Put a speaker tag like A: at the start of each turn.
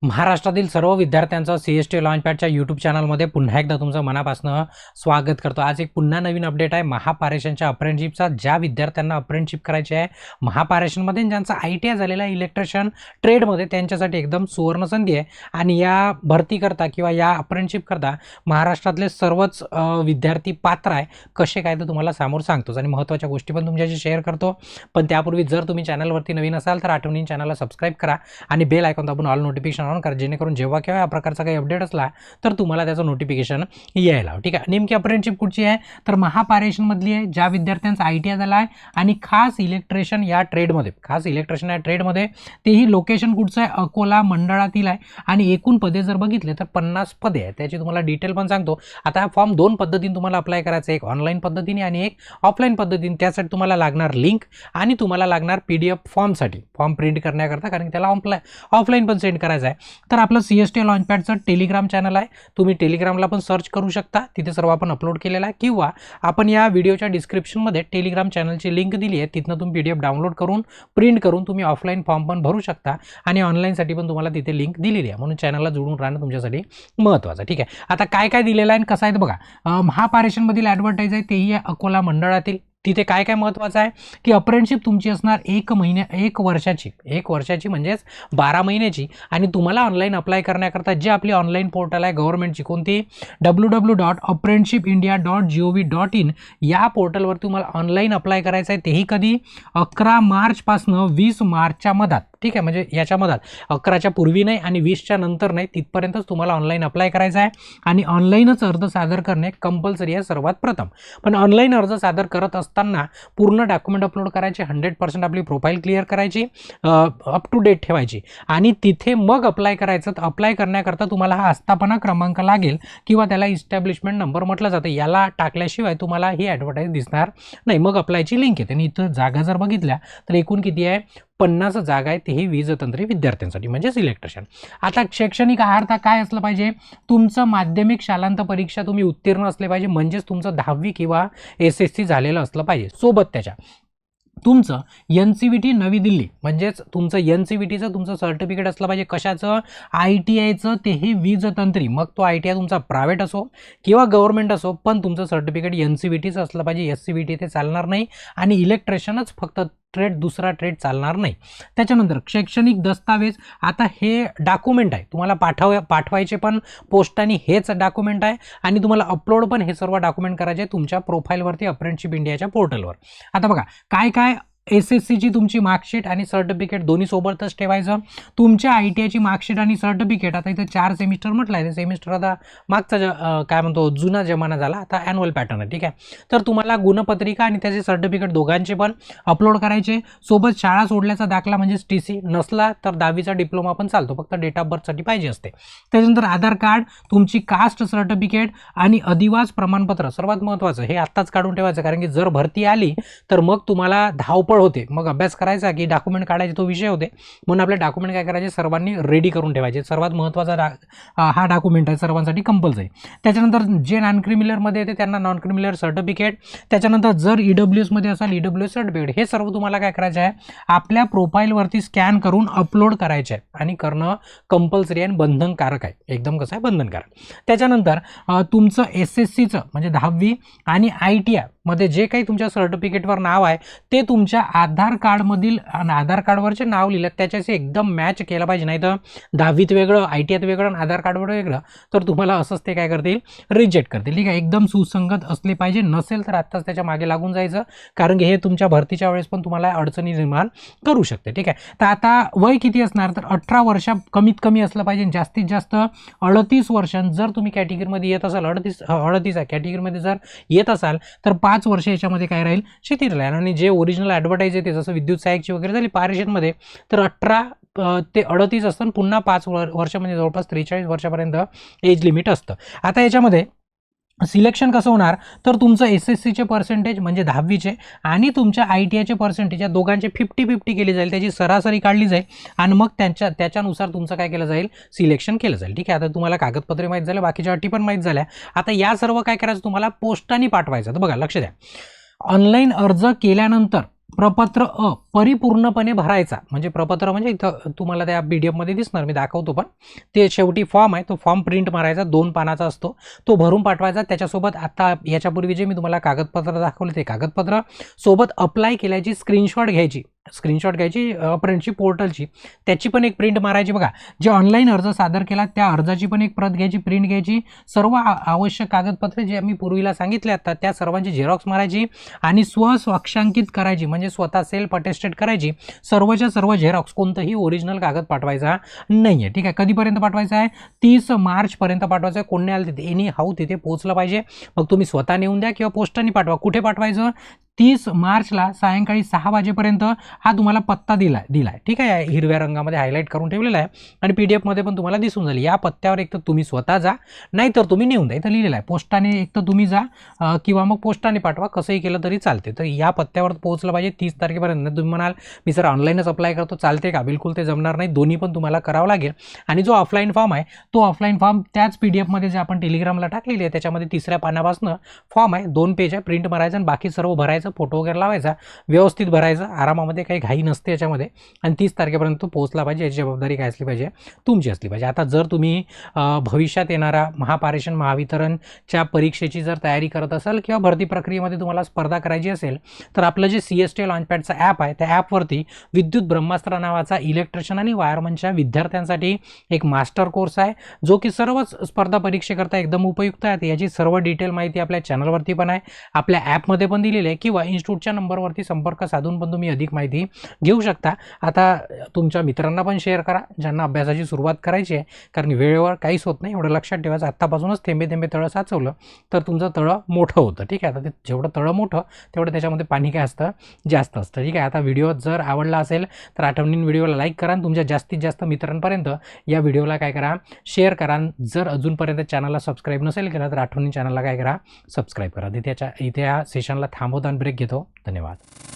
A: महाराष्ट्रातील सर्व विद्यार्थ्यांचं CST लॉन्चपॅडच्या यूट्यूब चॅनलमध्ये पुन्हा एकदा तुमचं मनापासून स्वागत करतो। आज एक पुन्हा नवीन अपडेट आहे महापारेषणच्या अप्रेंटिसशिपचा। ज्या विद्यार्थ्यांना अप्रेंटिसशिप करायची आहे महापारेषणमध्ये, ज्यांचा ITI झालेला आहे इलेक्ट्रिशियन ट्रेडमध्ये, त्यांच्यासाठी एकदम सुवर्ण संधी आहे। आणि या भरती करता किंवा या अप्रेंटिसशिप करता महाराष्ट्रातले सर्वच विद्यार्थी पात्र आहे। कसे काय ते तुम्हाला समोर सांगतोच आणि महत्त्वाच्या गोष्टी पण तुमच्याशी शेअर करतो। पण त्यापूर्वी जर तुम्ही चॅनलवरती नवीन असाल तर आठवणीने चॅनलला सबस्क्राइब करा आणि बेल आयकॉन दाबून ऑल नोटिफिकेशन ऑन करा, जेणेकरून जेव्हा केव्हा या प्रकारचा काही अपडेट असला तर तुम्हाला त्याचं नोटिफिकेशन यायला। ठीक आहे, नेमकी अप्रेंटिसशिप कुठची आहे तर महापारेषणमधली आहे। ज्या विद्यार्थ्यांचा ITI झाला आहे आणि खास इलेक्ट्रिशियन या ट्रेडमध्ये, तेही लोकेशन कुठचं आहे अकोला मंडळातील आहे। आणि एकूण पदे जर बघितले तर 50 पदे आहे। त्याची तुम्हाला डिटेल पण सांगतो। आता हा फॉर्म दोन पद्धतीने तुम्हाला अप्लाय करायचा आहे, एक ऑनलाईन पद्धतीने आणि एक ऑफलाईन पद्धतीने। त्यासाठी तुम्हाला लागणार लिंक आणि तुम्हाला लागणार PDF फॉर्मसाठी, फॉर्म प्रिंट करण्याकरता, कारण त्याला ऑफलाईन पण सेंड करायचं आहे। तर आपलं CST लॉन्चपॅडचं टेलिग्राम चॅनल आहे, तुम्ही टेलिग्रामला पण सर्च करू शकता, तिथे सर्व आपण अपलोड केलेला आहे। किंवा आपण या व्हिडिओच्या डिस्क्रिप्शनमध्ये टेलिग्राम चॅनलची लिंक दिली आहे, तिथनं तुम्ही PDF डाउनलोड करून प्रिंट करून तुम्ही ऑफलाईन फॉर्म पण भरू शकता आणि ऑनलाईनसाठी पण तुम्हाला तिथे लिंक दिलेली आहे। म्हणून चॅनलला जोडून राहणं तुमच्यासाठी महत्त्वाचं। ठीक आहे, आता काय काय दिलेलं आहे आणि कसं आहे ते बघा। महापारेषणमधील ॲडव्हर्टाईज आहे तेही आहे अकोला मंडळातील। तिथे काय काय महत्त्वाचं आहे की अप्रेंटिसशिप तुमची असणार 1 वर्षाची म्हणजेच 12 महिन्याची। आणि तुम्हाला ऑनलाईन अप्लाय करण्याकरता जे आपली ऑनलाईन पोर्टल आहे गव्हर्नमेंटची, कोणती www.apprenticeshipindia.gov.in या पोर्टलवर तुम्हाला ऑनलाईन अप्लाय करायचं आहे। तेही कधी 11 मार्चपासून 20 मार्चच्या मधात। ठीक आहे, म्हणजे याच्या मधात 11च्या पूर्वी नाही आणि 20च्या नंतर नाही, तिथपर्यंतच तुम्हाला ऑनलाईन अप्लाय करायचं आहे। आणि ऑनलाईनच अर्ज सादर करणे कंपल्सरी आहे सर्वात प्रथम। पण ऑनलाईन अर्ज सादर करत असताना पूर्ण डॉक्युमेंट अपलोड करायचे, 100% आपली प्रोफाईल क्लिअर करायची, अप टू डेट ठेवायची आणि तिथे मग अप्लाय करायचं। तर अप्लाय करण्याकरता तुम्हाला हा आस्थापना क्रमांक लागेल किंवा त्याला इस्टॅब्लिशमेंट नंबर म्हटलं जातं। याला टाकल्याशिवाय तुम्हाला ही ॲडव्हर्टाईज दिसणार नाही। मग अप्लायची लिंक आहे। आणि इथं जागा जर बघितल्या तर एकूण किती आहे, 50 जागा आहे, तेही वीजतंत्री विद्यार्थ्यांसाठी म्हणजेच इलेक्ट्रिशियन। आता शैक्षणिक अर्हता काय असलं पाहिजे, तुमचं माध्यमिक शालांत परीक्षा तुम्ही उत्तीर्ण असले पाहिजे, म्हणजेच तुमचं 10वी किंवा SSC झालेलं असलं पाहिजे। सोबत त्याच्या तुमचं NCVT नवी दिल्ली, म्हणजेच तुमचं NCVTचं तुमचं सर्टिफिकेट असलं पाहिजे। कशाचं, ITIचं, तेही वीजतंत्री। मग तो ITI तुमचा प्रायव्हेट असो किंवा गव्हर्नमेंट असो, पण तुमचं सर्टिफिकेट NCVTचं असलं पाहिजे। SCVT ते चालणार नाही आणि इलेक्ट्रिशियनच फक्त दुसरा ट्रेड चालणार नाही। त्याच्यानंतर शैक्षणिक दस्तावेज, आता हे डॉक्युमेंट आहे तुम्हाला पाठवायचे पण पोस्टाने, हेच डॉक्युमेंट आहे आणि तुम्हाला अपलोड पण हे सर्व डॉक्युमेंट करायचे तुमच्या प्रोफाईलवरती अप्रेंटिसशिप इंडियाच्या पोर्टलवर। आता बघा काय काय, SSCची तुमची मार्कशीट आणि सर्टिफिकेट दोन्ही सोबतच ठेवायचं। तुमच्या ITIची मार्कशीट आणि सर्टिफिकेट, आता इथं 4 सेमिस्टर म्हटलं आहे, सेमिस्टर आता मागचा काय म्हणतो जुना जमाना झाला, आता ॲन्युअल पॅटर्न आहे। ठीक आहे, तर तुम्हाला गुणपत्रिका आणि त्याचे सर्टिफिकेट दोघांचे पण अपलोड करायचे। सोबत शाळा सोडल्याचा दाखला म्हणजेच TC, नसला तर 10वीचा डिप्लोमा पण चालतो, फक्त डेट ऑफ बर्थसाठी पाहिजे असते। त्याच्यानंतर आधार कार्ड, तुमची कास्ट सर्टिफिकेट आणि अधिवास प्रमाणपत्र सर्वात महत्त्वाचं, हे आत्ताच काढून ठेवायचं, कारण की जर भरती आली तर मग तुम्हाला धावपळ होते, मग अभ्यास करायचा की डॉक्युमेंट काढायचे तो विषय होते। म्हणून आपले डॉक्युमेंट काय करायचे, सर्वांनी रेडी करून ठेवायचे। सर्वात महत्त्वाचा हा डॉक्युमेंट आहे, सर्वांसाठी कंपल्सरी। त्याच्यानंतर जे नॉन क्रिमिनलमध्ये येते त्यांना नॉन क्रिमिनल सर्टिफिकेट, त्याच्यानंतर जर EWS मध्ये असाल EWS सर्टिफिकेट, हे सर्व तुम्हाला काय करायचं आहे, आपल्या प्रोफाईलवरती स्कॅन करून अपलोड करायचे आहे आणि करणं कंपल्सरी आणि बंधनकारक आहे, एकदम कसं आहे बंधनकारक। त्याच्यानंतर तुमचं SSCचं म्हणजे 10वी आणि ITI मध्ये जे काही तुमच्या सर्टिफिकेटवर नाव आहे ते तुमच्या आधार कार्डमधील आणि आधार कार्डवरचे नाव लिहिलं त्याच्याशी एकदम मॅच केलं पाहिजे। नाही तर 10वीत वेगळं, ITIत वेगळं आणि आधार कार्डवर वेगळं, तर तुम्हाला असंच ते काय करतील, रिजेक्ट करतील। ठीक आहे, एकदम सुसंगत असले पाहिजे, नसेल तर आत्ताच त्याच्या मागे लागून जायचं, कारण की हे तुमच्या भरतीच्या वेळेस पण तुम्हाला अडचणी निर्माण करू शकते। ठीक आहे, तर आता वय किती असणार तर 18 वर्ष कमीत कमी असलं पाहिजे, जास्तीत जास्त 38 वर्ष। जर तुम्ही कॅटेगरीमध्ये येत असाल 38 कॅटेगरीमध्ये जर येत असाल तर 5 वर्ष याच्यामध्ये काय राहील, शिथिल राहील। आणि जे ओरिजिनल ॲडव्हर्टाईज येते जसं विद्युत सहाय्यकची वगैरे झाली पारेषणमध्ये, तर 18 ते 38 असतं, पुन्हा 5 वर्ष म्हणजे जवळपास 43 वर्षापर्यंत एज लिमिट असतं। आता याच्यामध्ये सिलेक्शन कसं होणार तर तुमचं SSCचे पर्सेंटेज म्हणजे 10वीचे आणि तुमच्या ITIचे पर्सेंटेज या दोघांचे 50-50 केली जाईल, त्याची सरासरी काढली जाईल आणि मग त्याच्यानुसार तुमचं काय केलं जाईल, सिलेक्शन केलं जाईल। ठीक आहे, आता तुम्हाला कागदपत्रे माहीत झाले, बाकीच्या अटी पण माहीत झाल्या। आता या सर्व काय करायचं, तुम्हाला पोस्टाने पाठवायचं। तर बघा लक्ष द्या, ऑनलाईन अर्ज केल्यानंतर प्रपत्र अ परिपूर्णपणे भरायचा, म्हणजे प्रपत्र म्हणजे इथं तुम्हाला त्या PDF मध्ये दिसणार, मी दाखवतो पण ते शेवटी फॉर्म आहे, तो फॉर्म प्रिंट मारायचा, 2 पानाचा असतो, तो भरून पाठवायचा. त्याच्यासोबत आता याच्यापूर्वी जे मी तुम्हाला कागदपत्र दाखवले ते कागदपत्र सोबत अप्लाय केल्याची स्क्रीनशॉट घ्यायची, अप्रेंटिसशिप पोर्टलची, त्याची पण एक प्रिंट मारायची. बघा, जे ऑनलाईन अर्ज सादर केला त्या अर्जाची पण एक प्रत घ्यायची, प्रिंट घ्यायची, सर्व आवश्यक कागदपत्रे जे मी पूर्वीला सांगितले आता त्या सर्वांची झेरॉक्स मारायची आणि स्वाक्षांकित करायची, म्हणजे स्वतः सेल्फ अटेस्टेड करायची. सर्वच्या सर्व झेरॉक्स, कोणतंही ओरिजिनल कागद पाठवायचा नाही आहे. ठीक आहे, कधीपर्यंत पाठवायचा आहे? 30 मार्चपर्यंत पाठवायचा आहे. कोणी आलं तिथे एनी हाऊ तिथे पोहोचलं पाहिजे. मग तुम्ही स्वतः नेऊन द्या किंवा पोस्टाने पाठवा. कुठे पाठवायचं? 30 मार्चला सायंकाळी 6 वाजेपर्यंत हा तुम्हाला पत्ता दिलाय. ठीक आहे, हिरव्या रंगामध्ये हायलाईट करून ठेवलेला आहे आणि PDF मध्ये पण तुम्हाला दिसून जाईल. या पत्त्यावर एक तर तुम्ही स्वतः जा, नाहीतर तुम्ही नेऊन द्या. इथं लिहिलेलं आहे पोस्टाने, एक तर तुम्ही जा किंवा मग पोस्टाने पाठवा, कसंही केलं तरी चालते. तर या पत्त्यावर पोहोचलं पाहिजे 30 तारखेपर्यंत. तुम्ही म्हणाल मी सर ऑनलाईनच अप्लाय करतो, चालते का? बिलकुल ते जमणार नाही, दोन्ही पण तुम्हाला करावं लागेल. आणि जो ऑफलाईन फॉर्म आहे तो ऑफलाईन फॉर्म त्याच PDF मध्ये जे आपण टेलिग्रामला टाकलेली आहे त्याच्यामध्ये 3ऱ्या पानापासून फॉर्म आहे, 2 पेज आहे, प्रिंट मारायचं आणि बाकी सर्व भरायचं, फोटो वगैरे लावायचा, व्यवस्थित भरायचं, आरामामध्ये, काही घाई नसते याच्यामध्ये. आणि 30 तारखेपर्यंत तो पोहोचला पाहिजे, याची जबाबदारी काय असली पाहिजे? तुमची असली पाहिजे. आता जर तुम्ही भविष्यात येणारा महापारेषण महावितरणच्या परीक्षेची जर तयारी करत असाल किंवा भरती प्रक्रियेमध्ये तुम्हाला स्पर्धा करायची असेल तर आपलं जे CST लॉन्चपॅडचं ॲप आहे त्या ॲपवरती विद्युत ब्रह्मास्त्र नावाचा इलेक्ट्रिशियन आणि वायरमनच्या विद्यार्थ्यांसाठी एक मास्टर कोर्स आहे, जो की सर्वच स्पर्धा परीक्षेकरता एकदम उपयुक्त आहे. याची सर्व डिटेल माहिती आपल्या चॅनलवरती पण आहे, आपल्या ॲपमध्ये पण दिलेली आहे, किंवा इन्स्टिट्यूटच्या नंबरवरती संपर्क साधून पण तुम्ही अधिक माहिती घेऊ शकता. आता तुमच्या मित्रांना पण शेअर करा ज्यांना अभ्यासाची सुरुवात करायची आहे, कारण वेळेवर काहीच होत नाही, एवढं लक्षात ठेवायचं. आत्तापासूनच थेंबे थेंबे तळं साचवलं तर तुमचं तळं मोठं होतं. ठीक आहे, आता ते जेवढं तळं मोठं तेवढं त्याच्यामध्ये पाणी काय असतं? जास्त असतं. ठीक आहे, आता व्हिडिओ जर आवडला असेल तर आठवणीने व्हिडिओला लाईक करा आणि तुमच्या जास्तीत जास्त मित्रांपर्यंत या व्हिडिओला काय करा? शेअर करा. जर अजूनपर्यंत चॅनलला सबस्क्राईब नसेल केलं तर आठवणीने चॅनलला काय करा? सबस्क्राईब करा. इथे या सेशनला थांबवतो आणि ब्रेक घेतो. धन्यवाद.